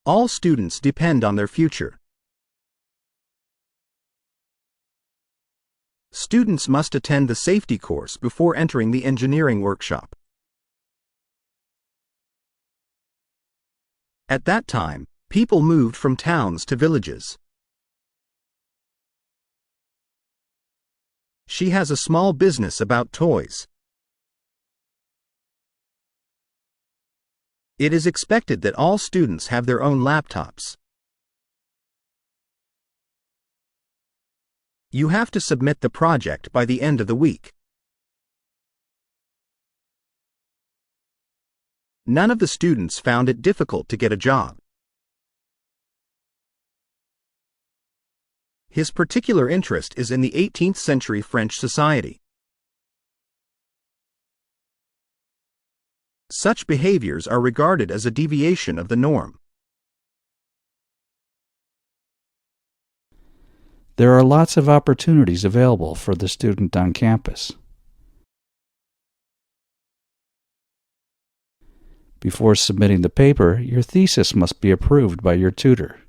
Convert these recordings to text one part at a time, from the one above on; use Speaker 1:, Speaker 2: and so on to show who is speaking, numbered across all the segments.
Speaker 1: All students depend on their future. Students must attend the safety course before entering the engineering workshop. At that time, people moved from towns to villages. She has a small business about toys. It is expected that all students have their own laptops. You have to submit the project by the end of the week. None of the students found it difficult to get a job. His particular interest is in the 18th century French society. Such behaviors are regarded as a deviation of the norm.
Speaker 2: There are lots of opportunities available for the student on campus. Before submitting the paper, your thesis must be approved by your tutor.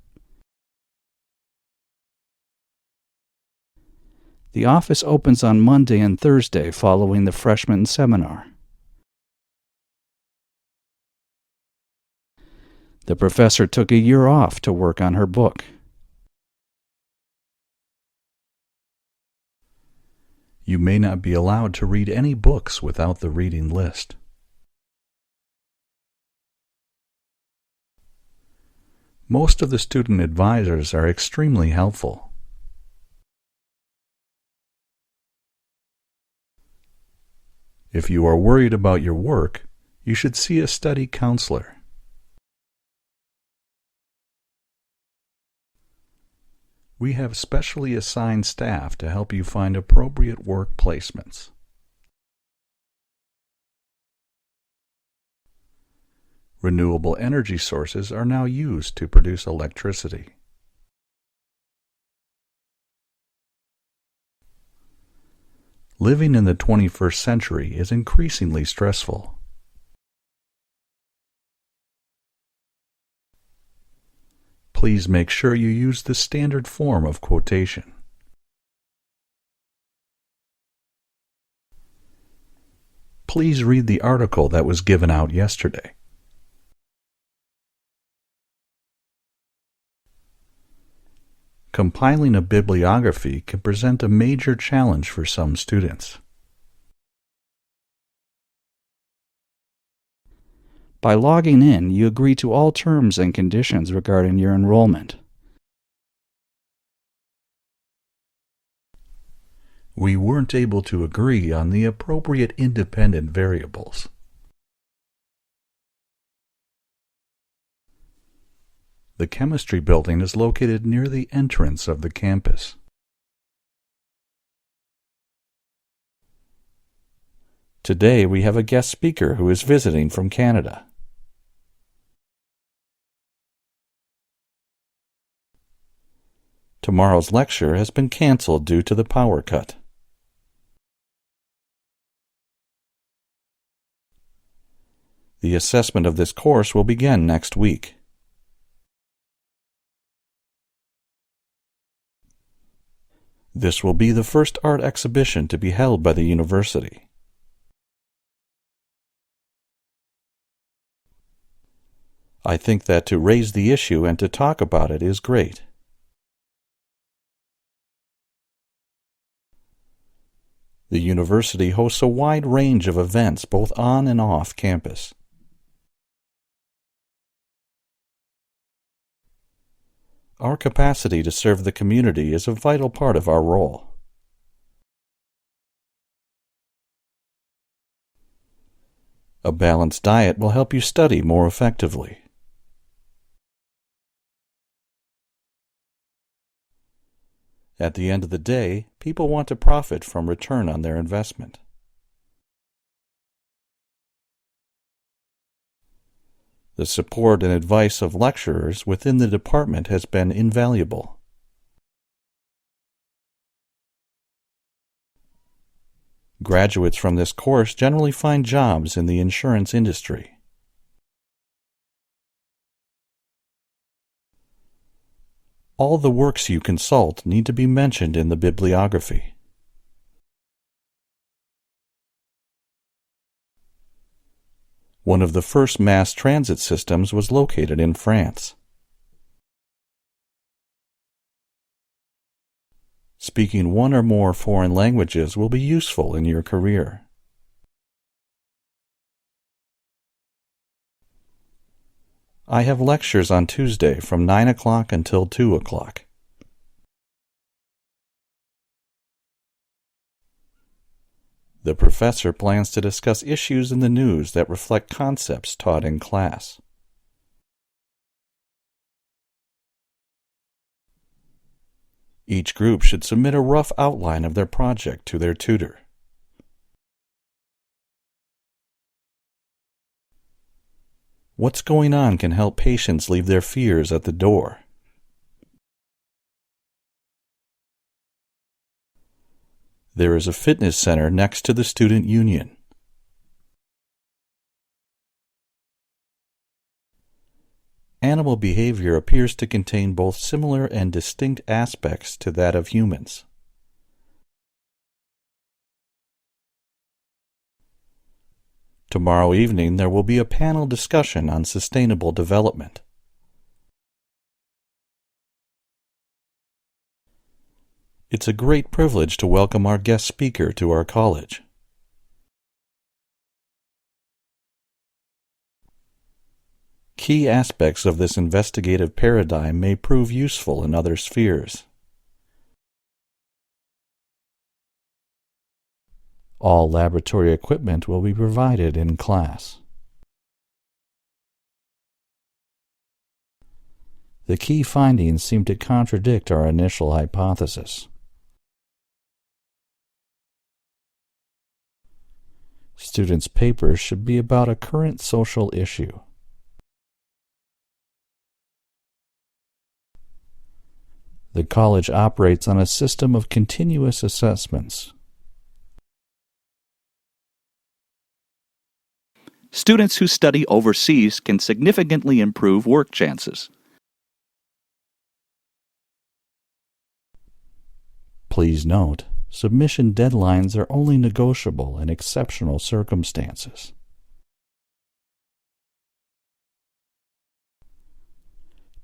Speaker 2: The office opens on Monday and Thursday following the freshman seminar. The professor took a year off to work on her book.
Speaker 3: You may not be allowed to read any books without the reading list. Most of the student advisors are extremely helpful. If you are worried about your work, you should see a study counselor. We have specially assigned staff to help you find appropriate work placements. Renewable energy sources are now used to produce electricity. Living in the 21st century is increasingly stressful. Please make sure you use the standard form of quotation. Please read the article that was given out yesterday. Compiling a bibliography can present a major challenge for some students.
Speaker 2: By logging in, you agree to all terms and conditions regarding your enrollment.
Speaker 3: We weren't able to agree on the appropriate independent variables. The chemistry building is located near the entrance of the campus.
Speaker 2: Today we have a guest speaker who is visiting from Canada. Tomorrow's lecture has been canceled due to the power cut. The assessment of this course will begin next week. This will be the first art exhibition to be held by the university. I think that to raise the issue and to talk about it is great. The university hosts a wide range of events both on and off campus. Our capacity to serve the community is a vital part of our role. A balanced diet will help you study more effectively. At the end of the day, people want to profit from return on their investment. The support and advice of lecturers within the department has been invaluable. Graduates from this course generally find jobs in the insurance industry. All the works you consult need to be mentioned in the bibliography. One of the first mass transit systems was located in France. Speaking one or more foreign languages will be useful in your career. I have lectures on Tuesday from 9 o'clock until 2 o'clock. The professor plans to discuss issues in the news that reflect concepts taught in class. Each group should submit a rough outline of their project to their tutor. What's going on can help patients leave their fears at the door. There is a fitness center next to the student union. Animal behavior appears to contain both similar and distinct aspects to that of humans. Tomorrow evening there will be a panel discussion on sustainable development. It's a great privilege to welcome our guest speaker to our college. Key aspects of this investigative paradigm may prove useful in other spheres. All laboratory equipment will be provided in class. The key findings seem to contradict our initial hypothesis. Students' papers should be about a current social issue. The college operates on a system of continuous assessments.
Speaker 4: Students who study overseas can significantly improve work chances.
Speaker 2: Please note, submission deadlines are only negotiable in exceptional circumstances.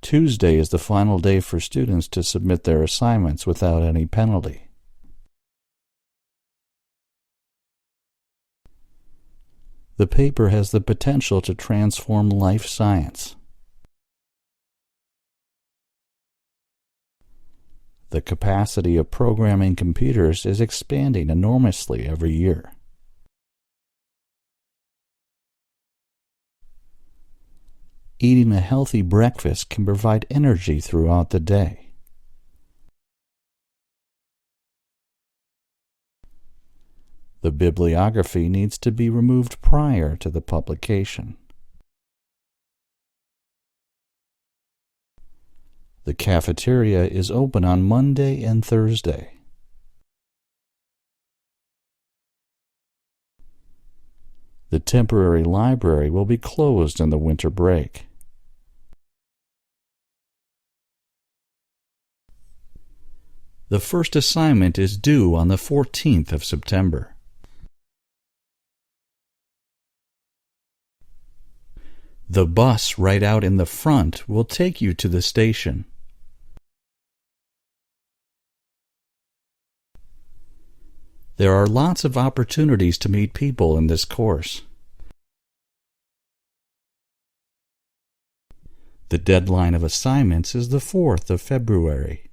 Speaker 2: Tuesday is the final day for students to submit their assignments without any penalty. The paper has the potential to transform life science. The capacity of programming computers is expanding enormously every year. Eating a healthy breakfast can provide energy throughout the day. The bibliography needs to be removed prior to the publication. The cafeteria is open on Monday and Thursday. The temporary library will be closed in the winter break. The first assignment is due on the 14th of September. The bus right out in the front will take you to the station. There are lots of opportunities to meet people in this course. The deadline of assignments is the 4th of February.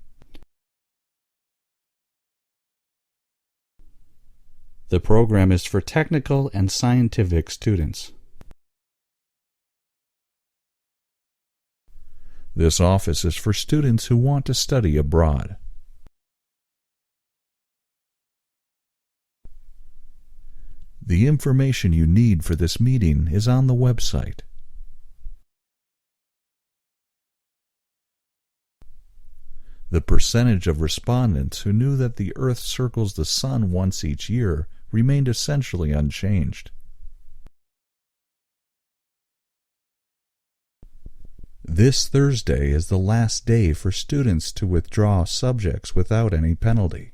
Speaker 2: The program is for technical and scientific students.
Speaker 3: This office is for students who want to study abroad. The information you need for this meeting is on the website. The percentage of respondents who knew that the Earth circles the Sun once each year remained essentially unchanged. This Thursday is the last day for students to withdraw subjects without any penalty.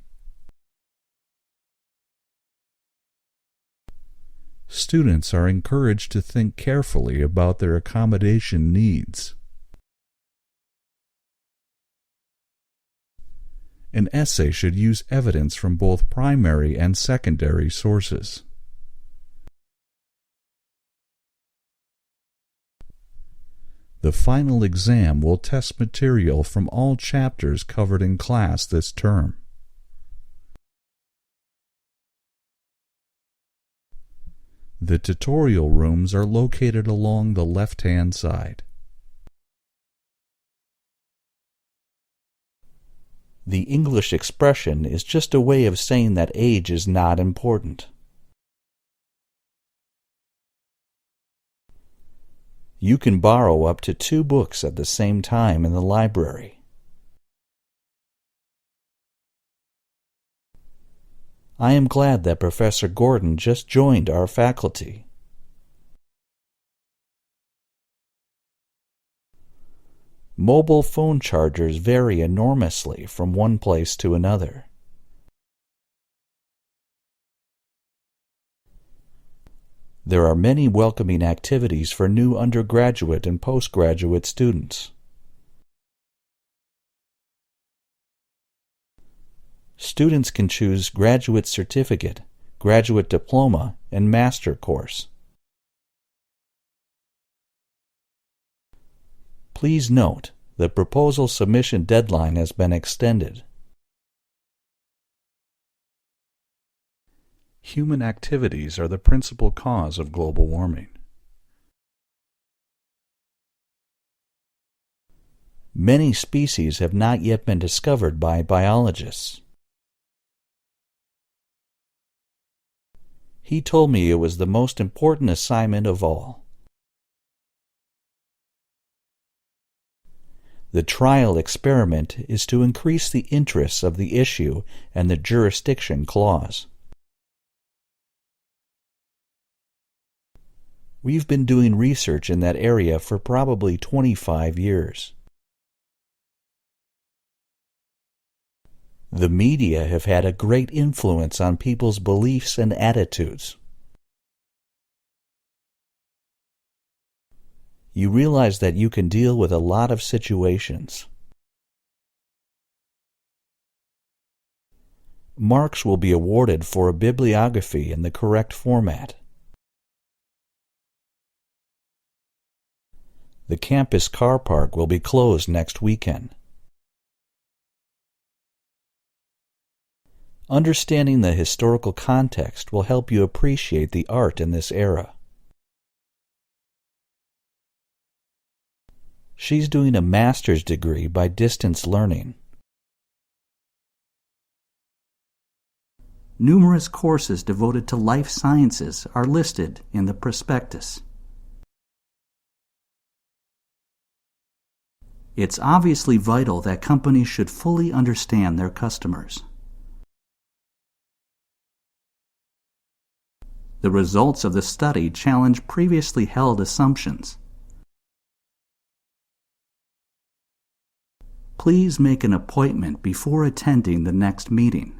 Speaker 3: Students are encouraged to think carefully about their accommodation needs. An essay should use evidence from both primary and secondary sources. The final exam will test material from all chapters covered in class this term. The tutorial rooms are located along the left-hand side.
Speaker 2: The English expression is just a way of saying that age is not important. You can borrow up to 2 books at the same time in the library. I am glad that Professor Gordon just joined our faculty. Mobile phone chargers vary enormously from one place to another. There are many welcoming activities for new undergraduate and postgraduate students. Students can choose graduate certificate, graduate diploma, and master course. Please note, the proposal submission deadline has been extended. Human activities are the principal cause of global warming. Many species have not yet been discovered by biologists. He told me it was the most important assignment of all. The trial experiment is to increase the interest of the issue and the jurisdiction clause. We've been doing research in that area for probably 25 years. The media have had a great influence on people's beliefs and attitudes. You realize that you can deal with a lot of situations. Marks will be awarded for a bibliography in the correct format. The campus car park will be closed next weekend. Understanding the historical context will help you appreciate the art in this era. She's doing a master's degree by distance learning.
Speaker 5: Numerous courses devoted to life sciences are listed in the prospectus. It's obviously vital that companies should fully understand their customers. The results of the study challenge previously held assumptions. Please make an appointment before attending the next meeting.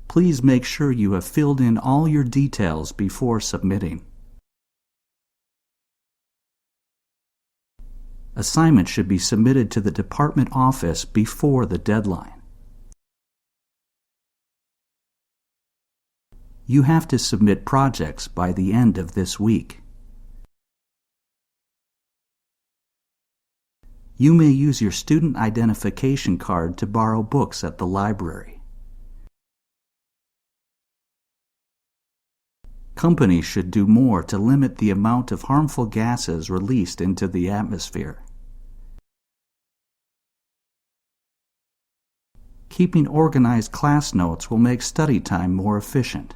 Speaker 5: Please make sure you have filled in all your details before submitting. Assignments should be submitted to the department office before the deadline. You have to submit projects by the end of this week. You may use your student identification card to borrow books at the library. Companies should do more to limit the amount of harmful gases released into the atmosphere. Keeping organized class notes will make study time more efficient.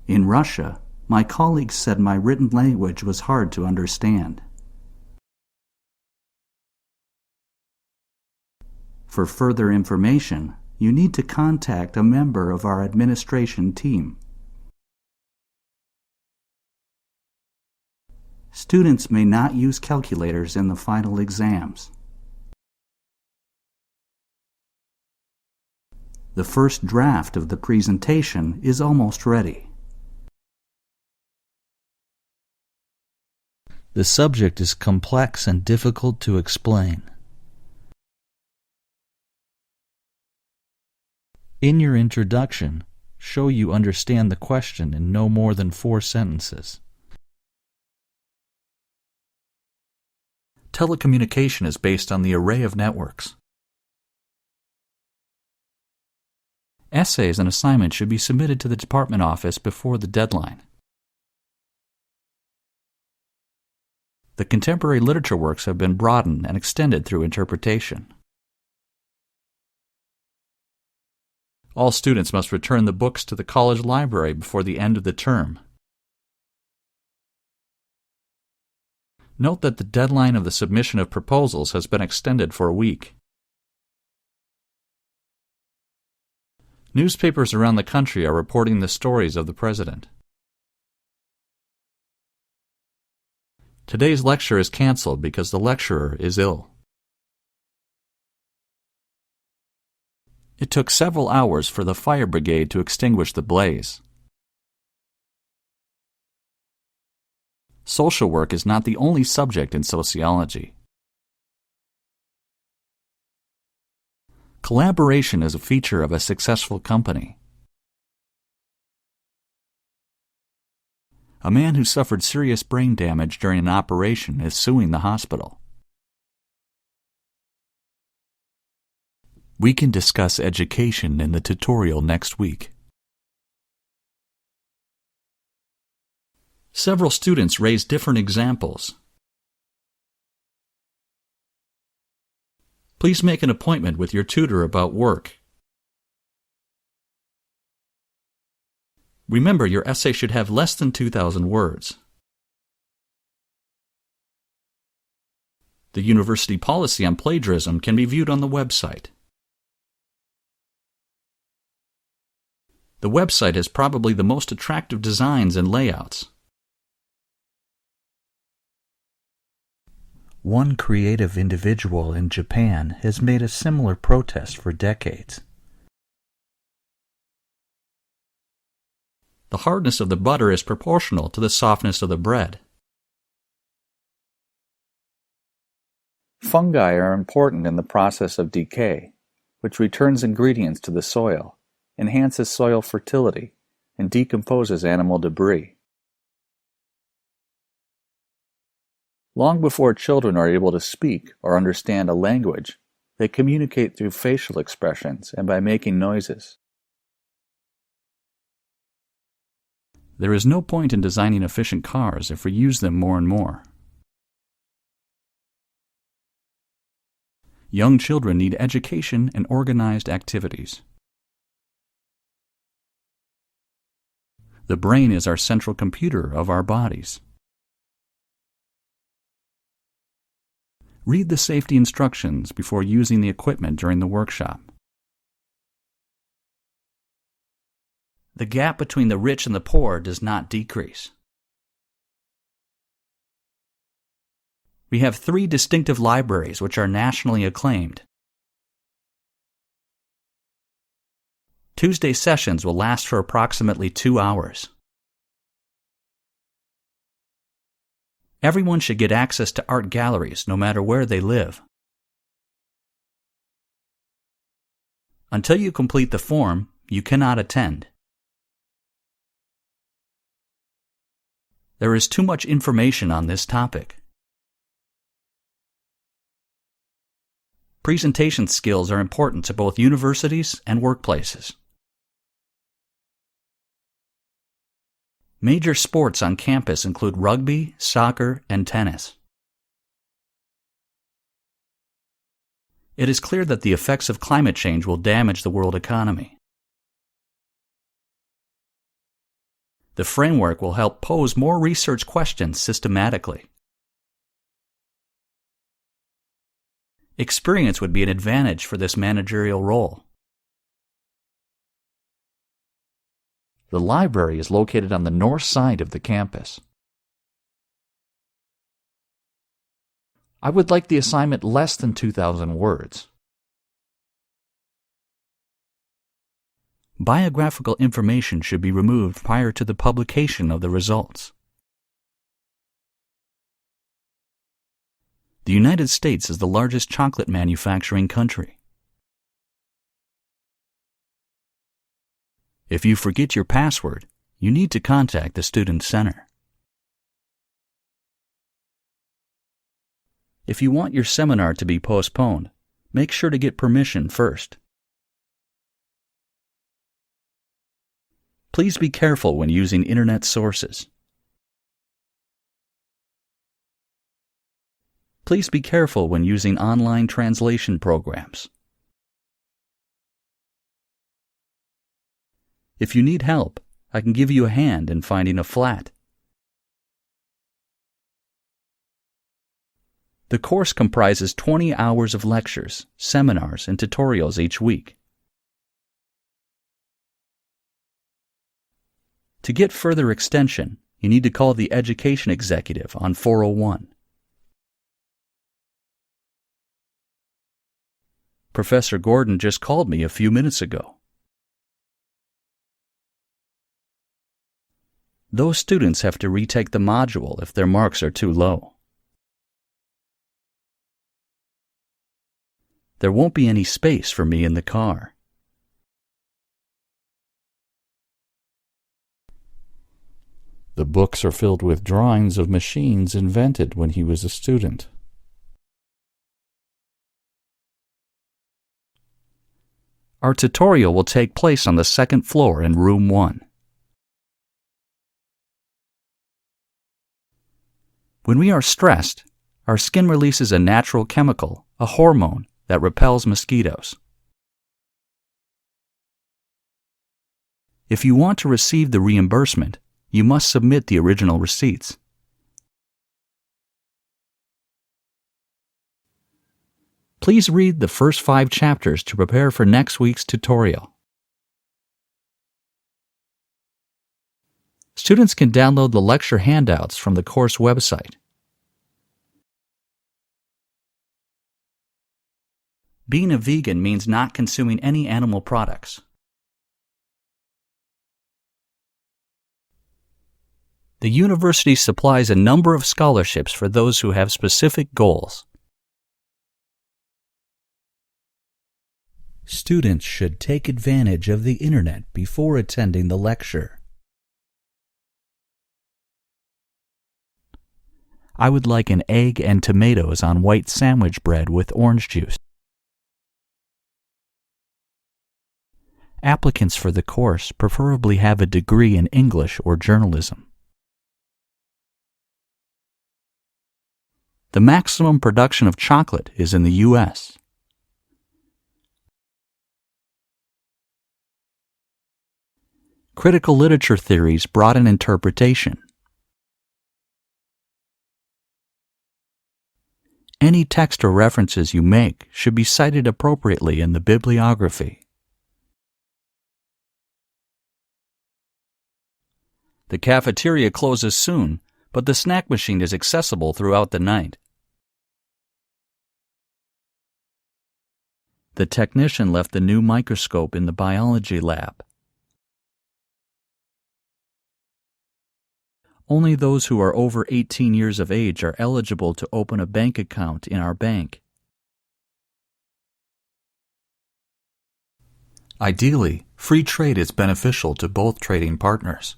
Speaker 5: In Russia, my colleagues said my written language was hard to understand. For further information, you need to contact a member of our administration team. Students may not use calculators in the final exams. The first draft of the presentation is almost ready.
Speaker 2: The subject is complex and difficult to explain. In your introduction, show you understand the question in no more than 4 sentences.
Speaker 4: Telecommunication is based on the array of networks. Essays and assignments should be submitted to the department office before the deadline. The contemporary literature works have been broadened and extended through interpretation. All students must return the books to the college library before the end of the term. Note that the deadline of the submission of proposals has been extended for a week. Newspapers around the country are reporting the stories of the President. Today's lecture is canceled because the lecturer is ill. It took several hours for the fire brigade to extinguish the blaze. Social work is not the only subject in sociology. Collaboration is a feature of a successful company. A man who suffered serious brain damage during an operation is suing the hospital. We can discuss education in the tutorial next week. Several students raised different examples. Please make an appointment with your tutor about work. Remember, your essay should have less than 2,000 words. The university policy on plagiarism can be viewed on the website. The website has probably the most attractive designs and layouts.
Speaker 2: One creative individual in Japan has made a similar protest for decades.
Speaker 4: The hardness of the butter is proportional to the softness of the bread. Fungi are important in the process of decay, which returns ingredients to the soil, enhances soil fertility, and decomposes animal debris. Long before children are able to speak or understand a language, they communicate through facial expressions and by making noises. There is no point in designing efficient cars if we use them more and more. Young children need education and organized activities. The brain is our central computer of our bodies. Read the safety instructions before using the equipment during the workshop. The gap between the rich and the poor does not decrease. We have 3 distinctive libraries which are nationally acclaimed. Tuesday sessions will last for approximately 2 hours. Everyone should get access to art galleries no matter where they live. Until you complete the form, you cannot attend. There is too much information on this topic. Presentation skills are important to both universities and workplaces. Major sports on campus include rugby, soccer, and tennis. It is clear that the effects of climate change will damage the world economy. The framework will help pose more research questions systematically. Experience would be an advantage for this managerial role. The library is located on the north side of the campus.
Speaker 6: I would like the assignment less than 2,000 words.
Speaker 5: Biographical information should be removed prior to the publication of the results. The United States is the largest chocolate manufacturing country. If you forget your password, you need to contact the Student Center. If you want your seminar to be postponed, make sure to get permission first. Please be careful when using internet sources. Please be careful when using online translation programs. If you need help, I can give you a hand in finding a flat. The course comprises 20 hours of lectures, seminars, and tutorials each week. To get further extension, you need to call the Education Executive on 401. Professor Gordon just called me a few minutes ago. Those students have to retake the module if their marks are too low. There won't be any space for me in the car.
Speaker 2: The books are filled with drawings of machines invented when he was a student.
Speaker 5: Our tutorial will take place on the second floor in room 1. When we are stressed, our skin releases a natural chemical, a hormone, that repels mosquitoes. If you want to receive the reimbursement, you must submit the original receipts. Please read the first 5 chapters to prepare for next week's tutorial. Students can download the lecture handouts from the course website. Being a vegan means not consuming any animal products. The university supplies a number of scholarships for those who have specific goals.
Speaker 2: Students should take advantage of the internet before attending the lecture.
Speaker 5: I would like an egg and tomatoes on white sandwich bread with orange juice. Applicants for the course preferably have a degree in English or journalism. The maximum production of chocolate is in the U.S. Critical literature theories broaden interpretation. Any text or references you make should be cited appropriately in the bibliography. The cafeteria closes soon, but the snack machine is accessible throughout the night. The technician left the new microscope in the biology lab. Only those who are over 18 years of age are eligible to open a bank account in our bank. Ideally, free trade is beneficial to both trading partners.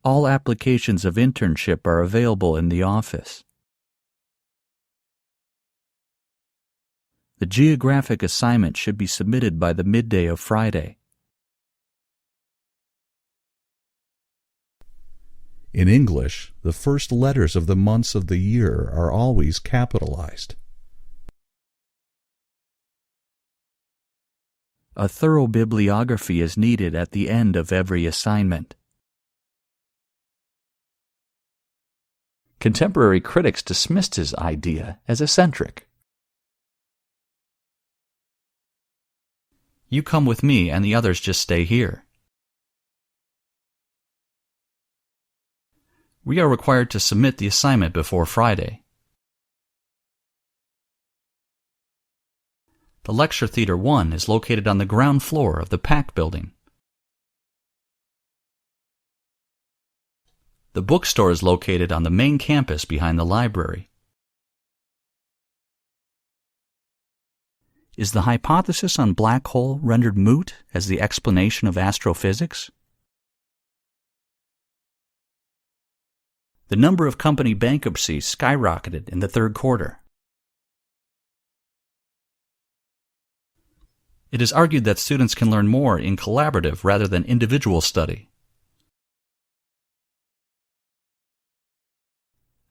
Speaker 5: All applications of internship are available in the office. The geographic assignment should be submitted by the midday of Friday.
Speaker 3: In English, the first letters of the months of the year are always capitalized.
Speaker 5: A thorough bibliography is needed at the end of every assignment. Contemporary critics dismissed his idea as eccentric. You come with me and the others just stay here. We are required to submit the assignment before Friday. The Lecture Theater 1 is located on the ground floor of the PAC building. The bookstore is located on the main campus behind the library. Is the hypothesis on black hole rendered moot as the explanation of astrophysics? The number of company bankruptcies skyrocketed in the third quarter. It is argued that students can learn more in collaborative rather than individual study.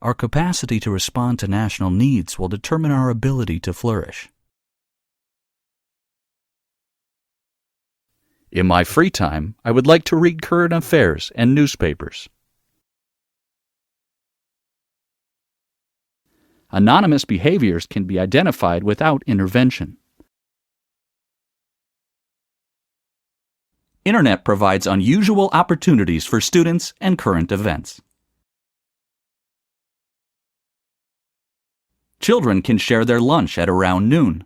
Speaker 5: Our capacity to respond to national needs will determine our ability to flourish. In my free time, I would like to read current affairs and newspapers. Anonymous behaviors can be identified without intervention. Internet provides unusual opportunities for students and current events. Children can share their lunch at around noon.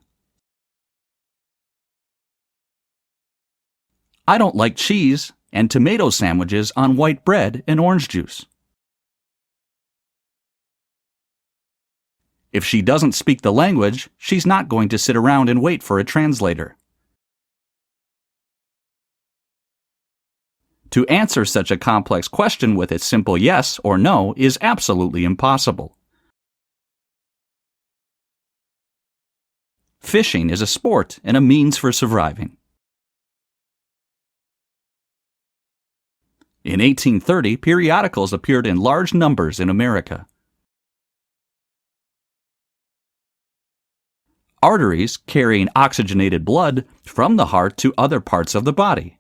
Speaker 5: I don't like cheese and tomato sandwiches on white bread and orange juice. If she doesn't speak the language, she's not going to sit around and wait for a translator. To answer such a complex question with a simple yes or no is absolutely impossible. Fishing is a sport and a means for surviving. In 1830, periodicals appeared in large numbers in America. Arteries carrying oxygenated blood from the heart to other parts of the body.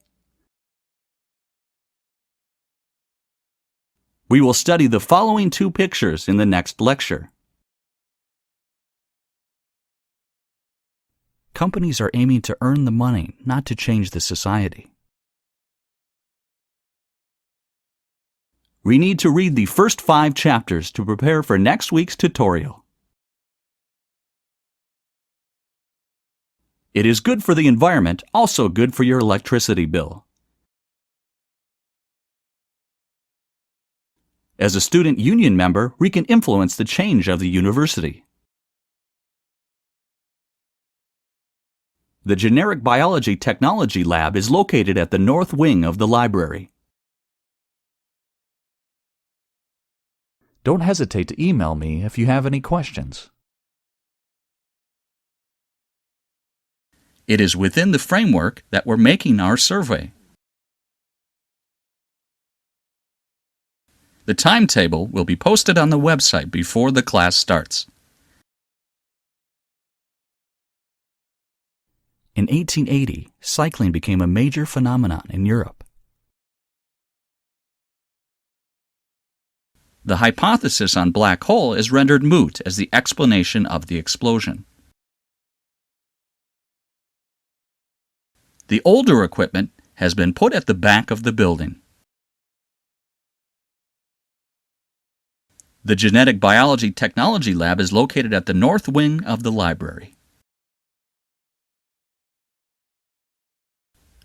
Speaker 5: We will study the following two pictures in the next lecture. Companies are aiming to earn the money, not to change the society. We need to read the first 5 chapters to prepare for next week's tutorial. It is good for the environment, also good for your electricity bill. As a student union member, we can influence the change of the university. The Generic Biology Technology Lab is located at the north wing of the library.
Speaker 6: Don't hesitate to email me if you have any questions.
Speaker 5: It is within the framework that we're making our survey. The timetable will be posted on the website before the class starts. In 1880, cycling became a major phenomenon in Europe. The hypothesis on black hole is rendered moot as the explanation of the explosion. The older equipment has been put at the back of the building. The Genetic Biology Technology Lab is located at the north wing of the library.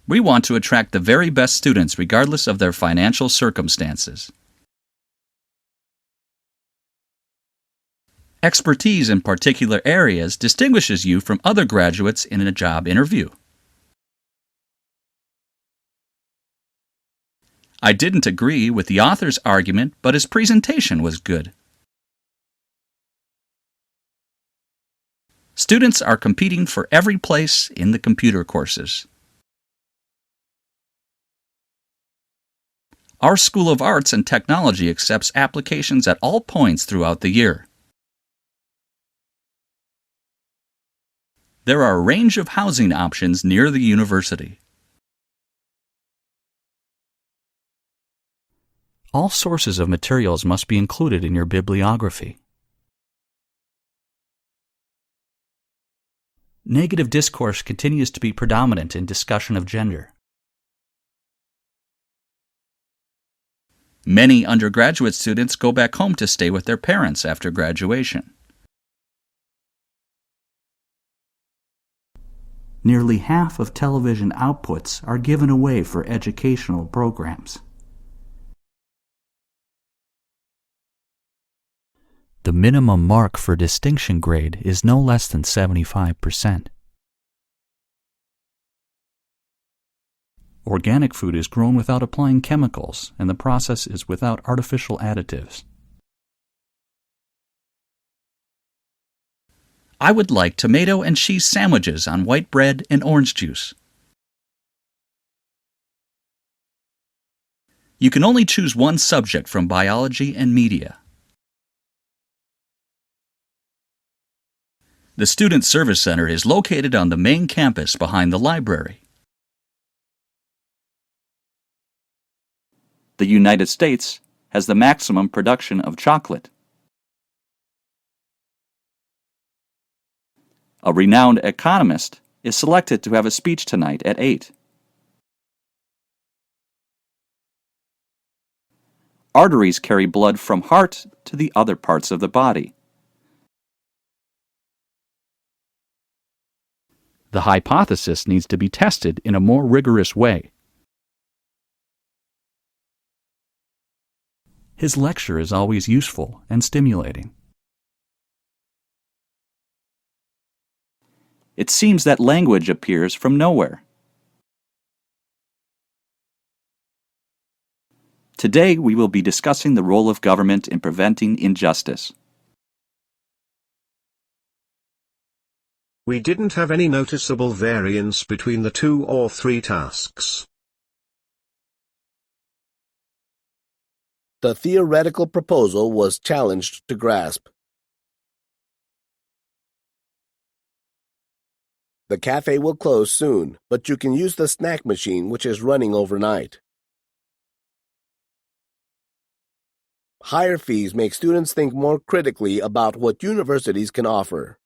Speaker 5: We want to attract the very best students regardless of their financial circumstances. Expertise in particular areas distinguishes you from other graduates in a job interview. I didn't agree with the author's argument, but his presentation was good. Students are competing for every place in the computer courses. Our School of Arts and Technology accepts applications at all points throughout the year. There are a range of housing options near the university. All sources of materials must be included in your bibliography. Negative discourse continues to be predominant in discussion of gender. Many undergraduate students go back home to stay with their parents after graduation. Nearly half of television outputs are given away for educational programs. The minimum mark for distinction grade is no less than 75%. Organic food is grown without applying chemicals, and the process is without artificial additives. I would like tomato and cheese sandwiches on white bread and orange juice. You can only choose one subject from biology and media. The Student Service Center is located on the main campus behind the library. The United States has the maximum production of chocolate. A renowned economist is selected to have a speech tonight at 8. Arteries carry blood from heart to the other parts of the body. The hypothesis needs to be tested in a more rigorous way. His lecture is always useful and stimulating. It seems that language appears from nowhere. Today we will be discussing the role of government in preventing injustice.
Speaker 7: We didn't have any noticeable variance between the 2 or 3 tasks.
Speaker 8: The theoretical proposal was challenged to grasp. The cafe will close soon, but you can use the snack machine which is running overnight. Higher fees make students think more critically about what universities can offer.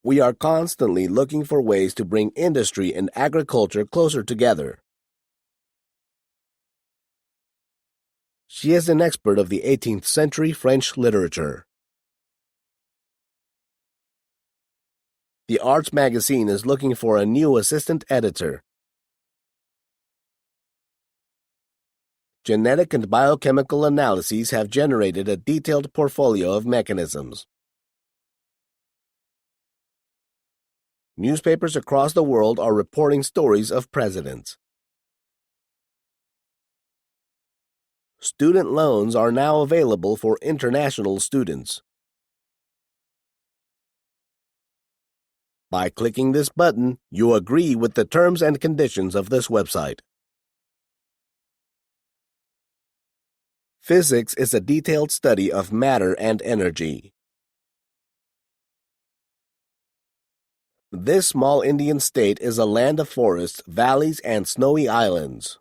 Speaker 8: We are constantly looking for ways to bring industry and agriculture closer together. She is an expert of the 18th century French literature. The Arts magazine is looking for a new assistant editor. Genetic and biochemical analyses have generated a detailed portfolio of mechanisms. Newspapers across the world are reporting stories of presidents. Student loans are now available for international students. By clicking this button, you agree with the terms and conditions of this website. Physics is a detailed study of matter and energy. This small Indian state is a land of forests, valleys, and snowy islands.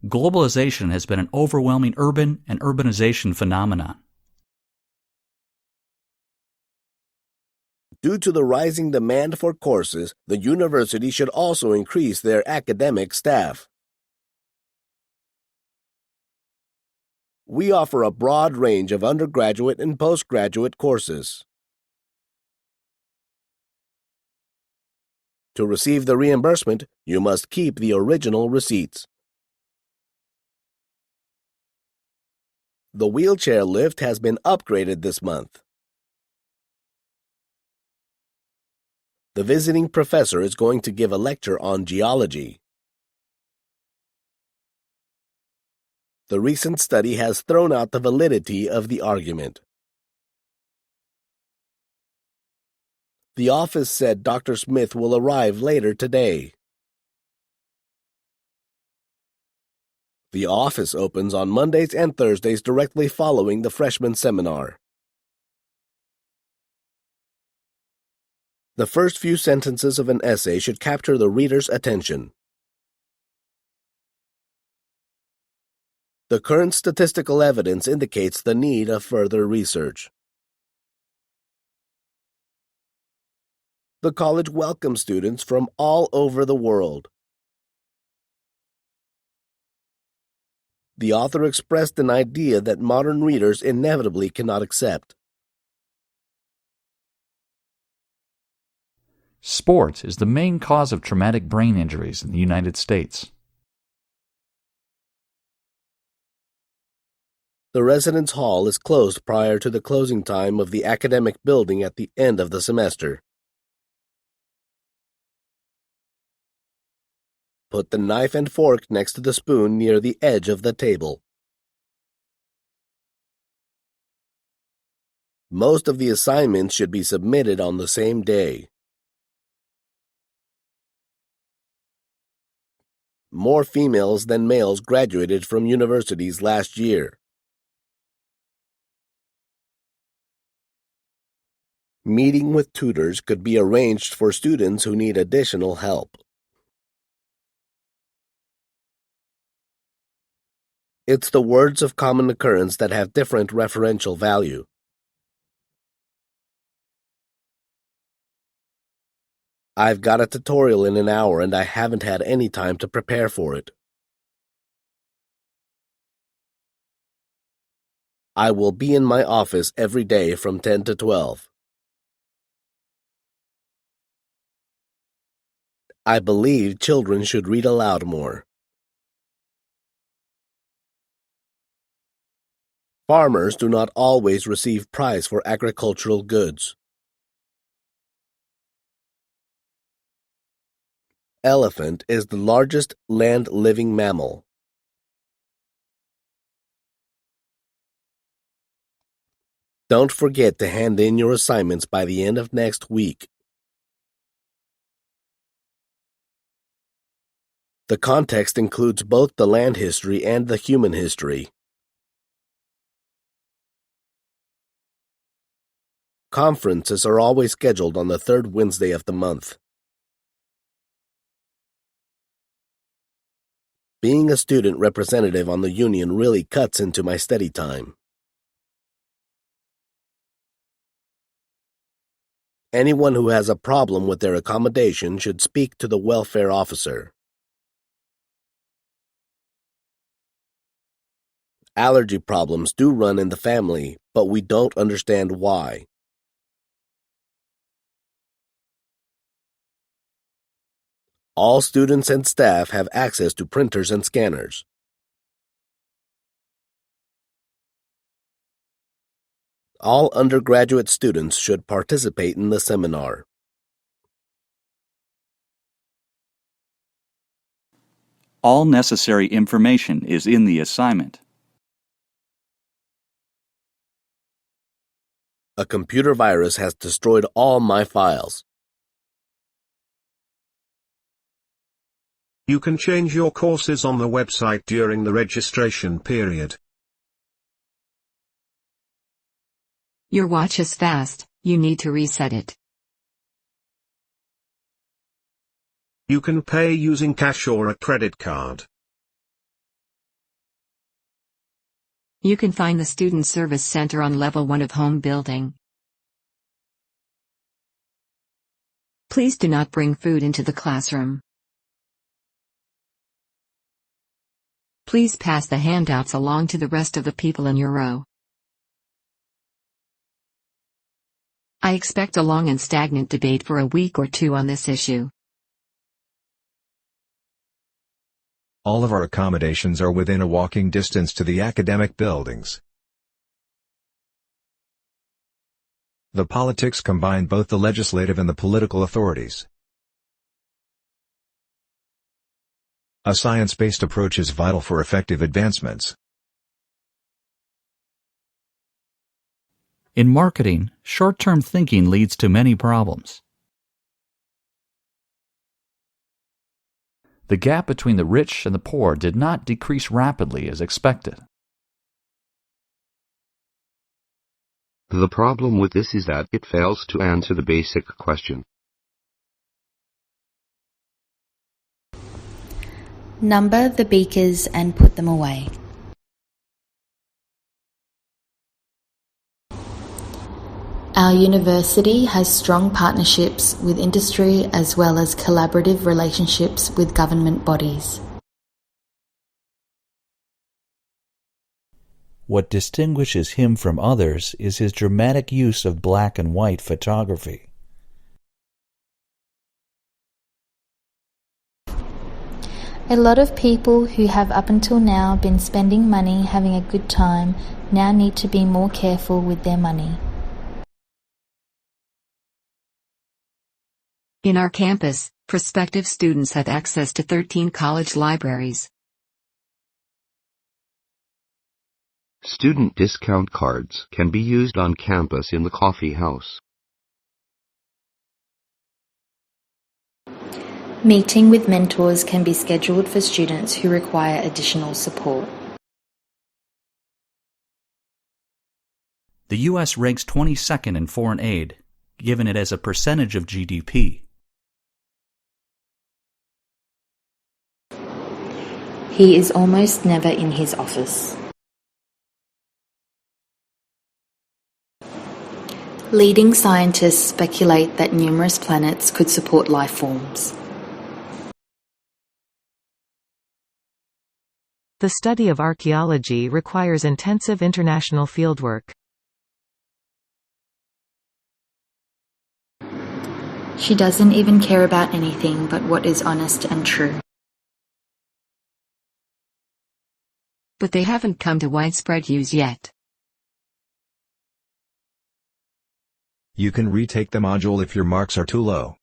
Speaker 5: Globalization has been an overwhelming urban and urbanization phenomenon.
Speaker 8: Due to the rising demand for courses, the university should also increase their academic staff. We offer a broad range of undergraduate and postgraduate courses. To receive the reimbursement, you must keep the original receipts. The wheelchair lift has been upgraded this month. The visiting professor is going to give a lecture on geology. The recent study has thrown out the validity of the argument. The office said Dr. Smith will arrive later today. The office opens on Mondays and Thursdays directly following the freshman seminar. The first few sentences of an essay should capture the reader's attention. The current statistical evidence indicates the need of further research. The college welcomes students from all over the world. The author expressed an idea that modern readers inevitably cannot accept.
Speaker 6: Sport is the main cause of traumatic brain injuries in the United States.
Speaker 8: The residence hall is closed prior to the closing time of the academic building at the end of the semester. Put the knife and fork next to the spoon near the edge of the table. Most of the assignments should be submitted on the same day. More females than males graduated from universities last year. Meeting with tutors could be arranged for students who need additional help. It's the words of common occurrence that have different referential value. I've got a tutorial in an hour and I haven't had any time to prepare for it. I will be in my office every day from 10 to 12. I believe children should read aloud more. Farmers do not always receive price for agricultural goods. Elephant is the largest land-living mammal. Don't forget to hand in your assignments by the end of next week. The context includes both the land history and the human history. Conferences are always scheduled on the third Wednesday of the month. Being a student representative on the union really cuts into my study time. Anyone who has a problem with their accommodation should speak to the welfare officer. Allergy problems do run in the family, but we don't understand why. All students and staff have access to printers and scanners. All undergraduate students should participate in the seminar.
Speaker 5: All necessary information is in the assignment.
Speaker 8: A computer virus has destroyed all my files.
Speaker 7: You can change your courses on the website during the registration period.
Speaker 9: Your watch is fast, you need to reset it.
Speaker 7: You can pay using cash or a credit card.
Speaker 9: You can find the Student Service Center on level 1 of home building. Please do not bring food into the classroom. Please pass the handouts along to the rest of the people in your row. I expect a long and stagnant debate for a week or two on this issue.
Speaker 10: All of our accommodations are within a walking distance to the academic buildings. The politics combine both the legislative and the political authorities. A science-based approach is vital for effective advancements.
Speaker 5: In marketing, short-term thinking leads to many problems.
Speaker 6: The gap between the rich and the poor did not decrease rapidly as expected.
Speaker 11: The problem with this is that it fails to answer the basic question.
Speaker 12: Number the beakers and put them away. Our university has strong partnerships with industry as well as collaborative relationships with government bodies.
Speaker 2: What distinguishes him from others is his dramatic use of black and white photography.
Speaker 12: A lot of people who have up until now been spending money having a good time now need to be more careful with their money.
Speaker 9: In our campus, prospective students have access to 13 college libraries.
Speaker 11: Student discount cards can be used on campus in the coffee house.
Speaker 12: Meeting with mentors can be scheduled for students who require additional support.
Speaker 5: The U.S. ranks 22nd in foreign aid, given it as a percentage of GDP.
Speaker 12: He is almost never in his office. Leading scientists speculate that numerous planets could support life forms.
Speaker 13: The study of archaeology requires intensive international fieldwork.
Speaker 12: She doesn't even care about anything but what is honest and true.
Speaker 9: But they haven't come to widespread use yet.
Speaker 10: You can retake the module if your marks are too low.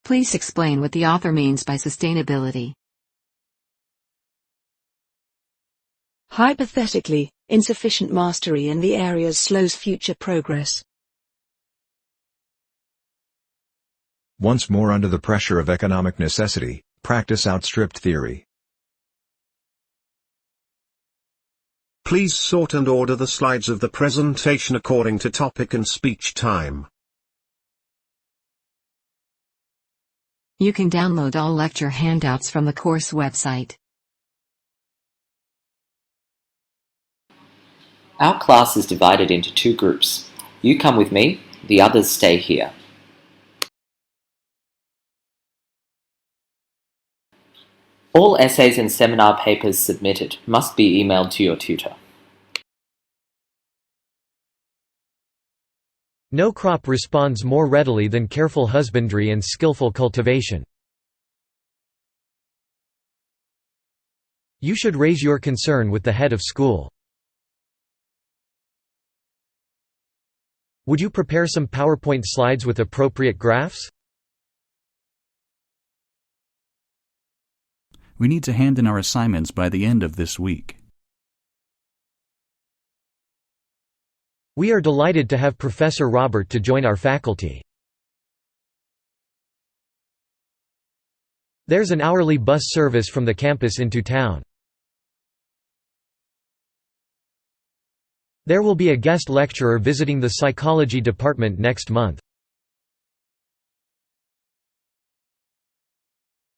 Speaker 9: Please explain what the author means by sustainability.
Speaker 14: Hypothetically, insufficient mastery in the areas slows future progress.
Speaker 10: Once more under the pressure of economic necessity, practice outstripped theory.
Speaker 7: Please sort and order the slides of the presentation according to topic and speech time.
Speaker 9: You can download all lecture handouts from the course website.
Speaker 15: Our class is divided into 2 groups. You come with me, the others stay here. All essays and seminar papers submitted must be emailed to your tutor.
Speaker 16: No crop responds more readily than careful husbandry and skillful cultivation. You should raise your concern with the head of school. Would you prepare some PowerPoint slides with appropriate graphs?
Speaker 5: We need to hand in our assignments by the end of this week.
Speaker 16: We are delighted to have Professor Robert to join our faculty. There's an hourly bus service from the campus into town. There will be a guest lecturer visiting the psychology department next month.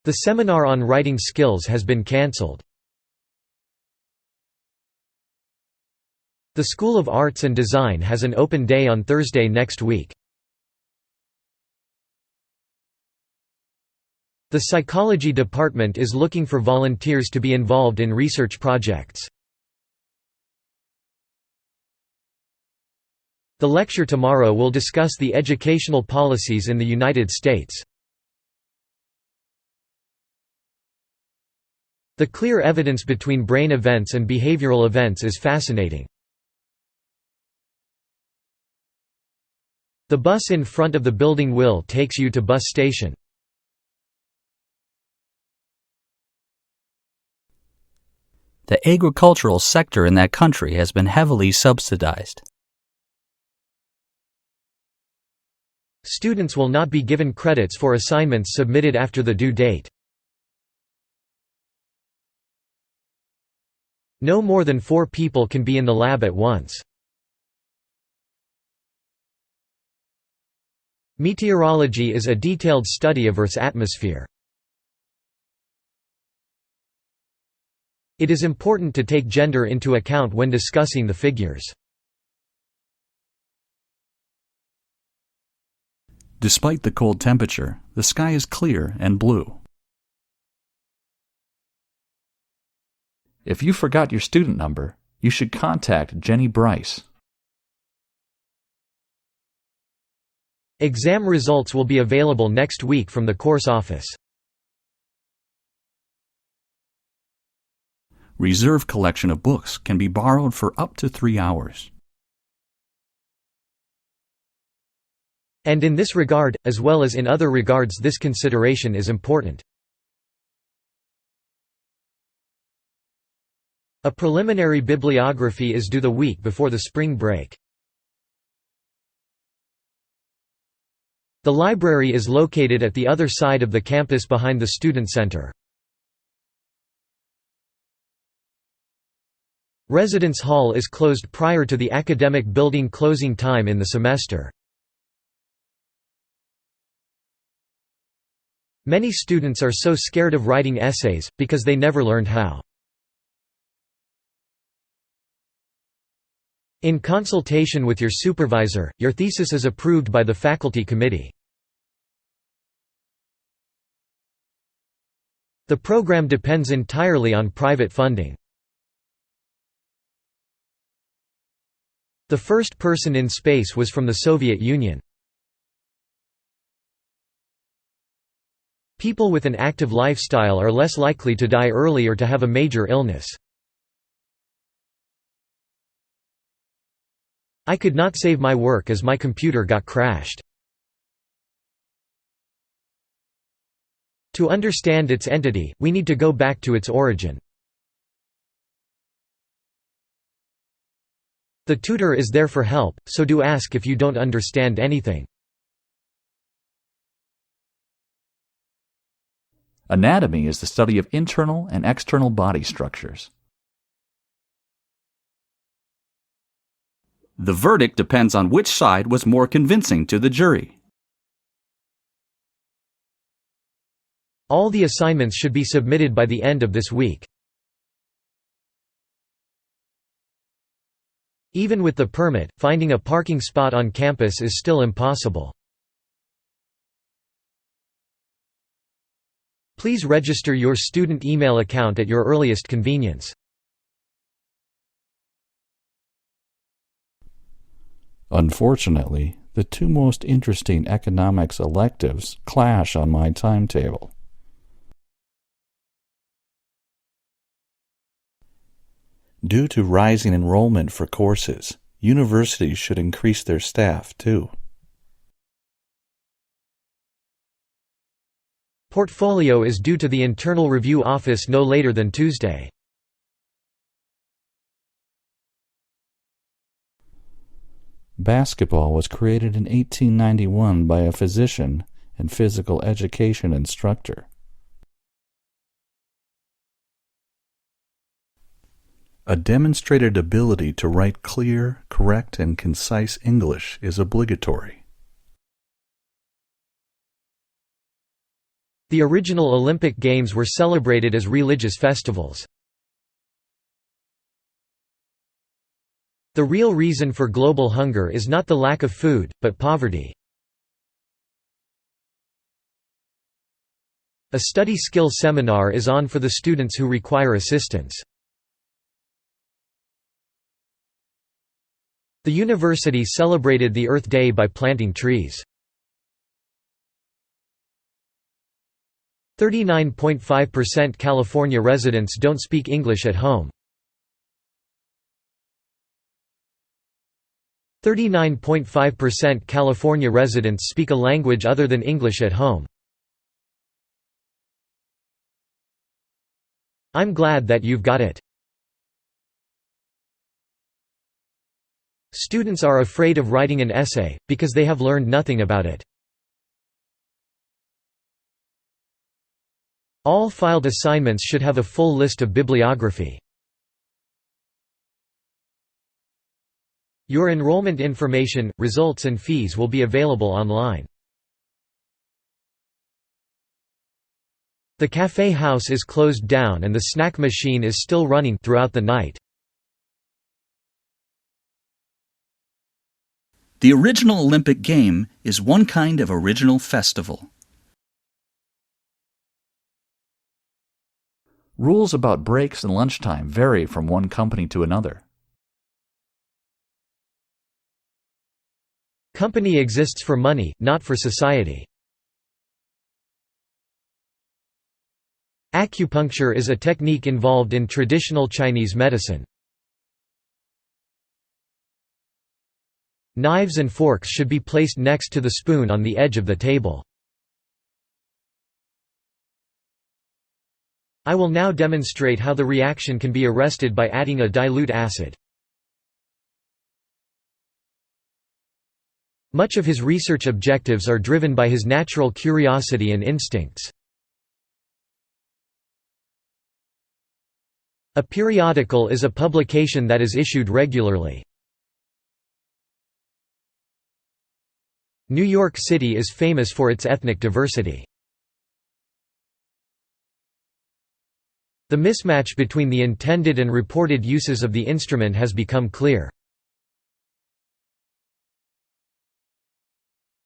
Speaker 16: The seminar on writing skills has been cancelled. The School of Arts and Design has an open day on Thursday next week. The psychology department is looking for volunteers to be involved in research projects. The lecture tomorrow will discuss the educational policies in the United States. The clear evidence between brain events and behavioral events is fascinating. The bus in front of the building will takes you to bus station.
Speaker 5: The agricultural sector in that country has been heavily subsidized.
Speaker 16: Students will not be given credits for assignments submitted after the due date. No more than 4 people can be in the lab at once. Meteorology is a detailed study of Earth's atmosphere. It is important to take gender into account when discussing the figures.
Speaker 5: Despite the cold temperature, the sky is clear and blue.
Speaker 6: If you forgot your student number, you should contact Jenny Bryce.
Speaker 16: Exam results will be available next week from the course office.
Speaker 5: Reserve collection of books can be borrowed for up to 3 hours.
Speaker 16: And in this regard, as well as in other regards, this consideration is important. A preliminary bibliography is due the week before the spring break. The library is located at the other side of the campus behind the Student Center. Residence Hall is closed prior to the academic building closing time in the semester. Many students are so scared of writing essays, because they never learned how. In consultation with your supervisor, your thesis is approved by the faculty committee. The program depends entirely on private funding. The first person in space was from the Soviet Union. People with an active lifestyle are less likely to die early or to have a major illness. I could not save my work as my computer got crashed. To understand its entity, we need to go back to its origin. The tutor is there for help, so do ask if you don't understand anything.
Speaker 6: Anatomy is the study of internal and external body structures.
Speaker 5: The verdict depends on which side was more convincing to the jury.
Speaker 16: All the assignments should be submitted by the end of this week. Even with the permit, finding a parking spot on campus is still impossible. Please register your student email account at your earliest convenience.
Speaker 2: Unfortunately, the two most interesting economics electives clash on my timetable. Due to rising enrollment for courses, universities should increase their staff too.
Speaker 16: Portfolio is due to the Internal Review Office no later than Tuesday.
Speaker 2: Basketball was created in 1891 by a physician and physical education instructor. A demonstrated ability to write clear, correct, and concise English is obligatory.
Speaker 16: The original Olympic Games were celebrated as religious festivals. The real reason for global hunger is not the lack of food, but poverty. A study skill seminar is on for the students who require assistance. The university celebrated the Earth Day by planting trees. 39.5% California residents don't speak English at home. 39.5% California residents speak a language other than English at home. I'm glad that you've got it. Students are afraid of writing an essay, because they have learned nothing about it. All filed assignments should have a full list of bibliography. Your enrollment information, results and fees will be available online. The cafe house is closed down and the snack machine is still running throughout the night.
Speaker 5: The original Olympic game is one kind of original festival.
Speaker 6: Rules about breaks and lunchtime vary from one company to another.
Speaker 16: Company exists for money, not for society. Acupuncture is a technique involved in traditional Chinese medicine. Knives and forks should be placed next to the spoon on the edge of the table. I will now demonstrate how the reaction can be arrested by adding a dilute acid. Much of his research objectives are driven by his natural curiosity and instincts. A periodical is a publication that is issued regularly. New York City is famous for its ethnic diversity. The mismatch between the intended and reported uses of the instrument has become clear.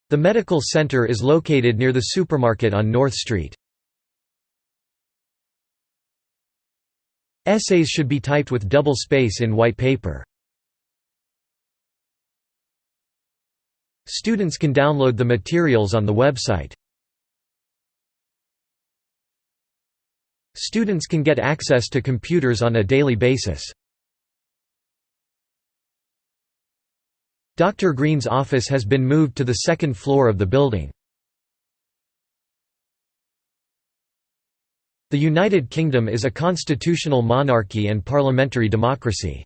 Speaker 16: The medical center is located near the supermarket on North Street. Essays should be typed with double space in white paper. Students can download the materials on the website. Students can get access to computers on a daily basis. Dr. Green's office has been moved to the second floor of the building. The United Kingdom is a constitutional monarchy and parliamentary democracy.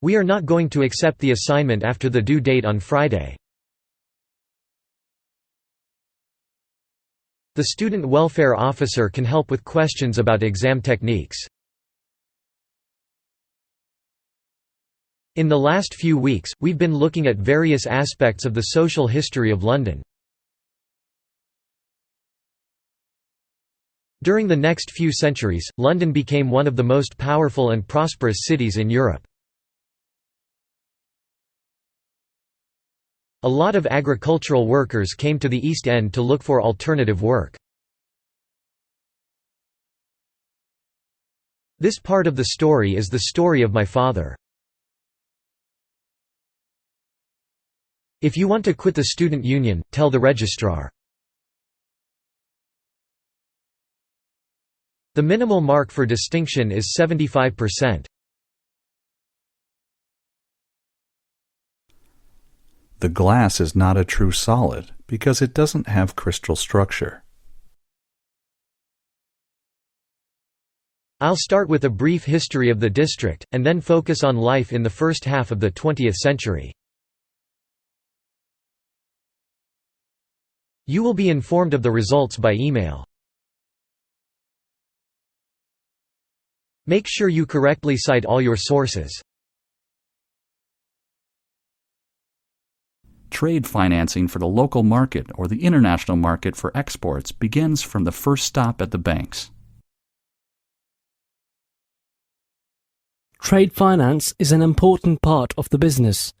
Speaker 16: We are not going to accept the assignment after the due date on Friday. The student welfare officer can help with questions about exam techniques. In the last few weeks, we've been looking at various aspects of the social history of London. During the next few centuries, London became one of the most powerful and prosperous cities in Europe. A lot of agricultural workers came to the East End to look for alternative work. This part of the story is the story of my father. If you want to quit the student union, tell the registrar. The minimal mark for distinction is 75%.
Speaker 2: The glass is not a true solid because it doesn't have crystal structure.
Speaker 16: I'll start with a brief history of the district, and then focus on life in the first half of the 20th century. You will be informed of the results by email. Make sure you correctly cite all your sources.
Speaker 5: Trade financing for the local market or the international market for exports begins from the first stop at the banks.
Speaker 17: Trade finance is an important part of the business.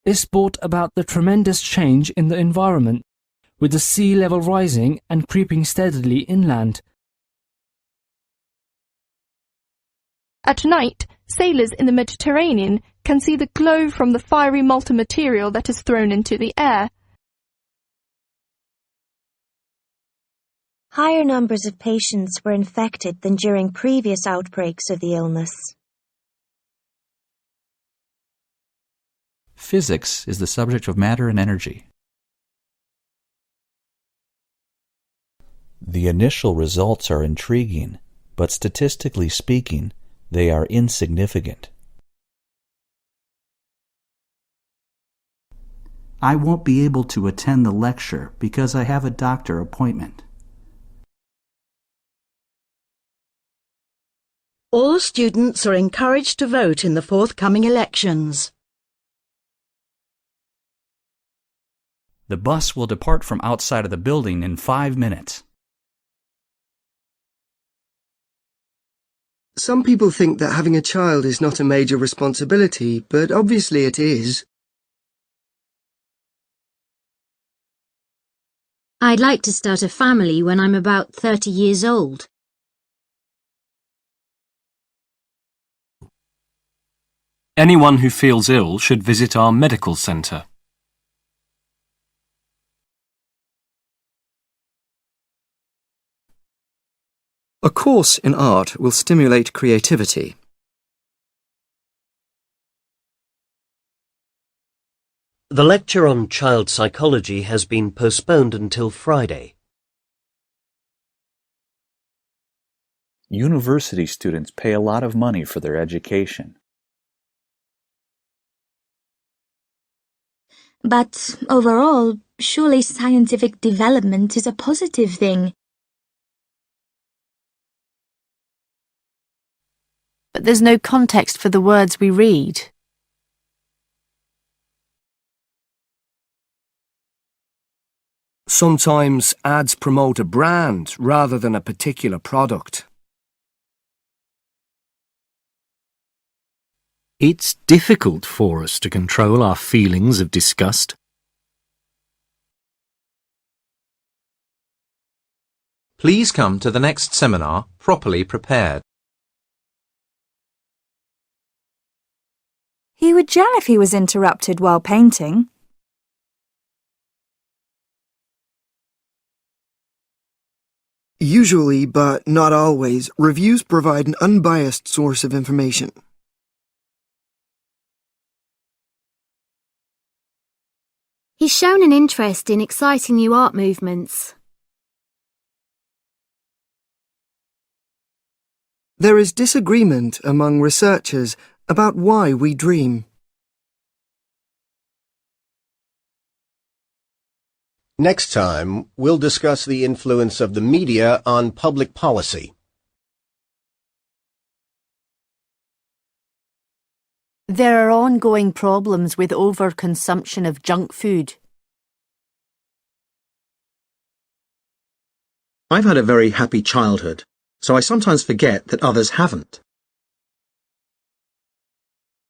Speaker 17: This brought about the tremendous change in the environment, with the sea level rising and creeping steadily inland.
Speaker 18: At night, sailors in the Mediterranean can see the glow from the fiery molten material that is thrown into the air.
Speaker 19: Higher numbers of patients were infected than during previous outbreaks of the illness.
Speaker 5: Physics is the subject of matter and energy.
Speaker 2: The initial results are intriguing, but statistically speaking, they are insignificant.
Speaker 5: I won't be able to attend the lecture because I have a doctor appointment.
Speaker 20: All students are encouraged to vote in the forthcoming elections.
Speaker 5: The bus will depart from outside of the building in 5 minutes.
Speaker 21: Some people think that having a child is not a major responsibility, but obviously it is.
Speaker 22: I'd like to start a family when I'm about 30 years old.
Speaker 23: Anyone who feels ill should visit our medical centre.
Speaker 24: A course in art will stimulate creativity.
Speaker 25: The lecture on child psychology has been postponed until Friday.
Speaker 4: University students pay a lot of money for their education.
Speaker 26: But overall, surely scientific development is a positive thing.
Speaker 27: But there's no context for the words we read.
Speaker 28: Sometimes ads promote a brand rather than a particular product.
Speaker 29: It's difficult for us to control our feelings of disgust.
Speaker 30: Please come to the next seminar properly prepared.
Speaker 31: He would gel if he was interrupted while painting.
Speaker 21: Usually, but not always, reviews provide an unbiased source of information.
Speaker 22: He's shown an interest in exciting new art movements.
Speaker 21: There is disagreement among researchers about why we dream.
Speaker 32: Next time, we'll discuss the influence of the media on public policy.
Speaker 27: There are ongoing problems with overconsumption of junk food.
Speaker 33: I've had a very happy childhood, so I sometimes forget that others haven't.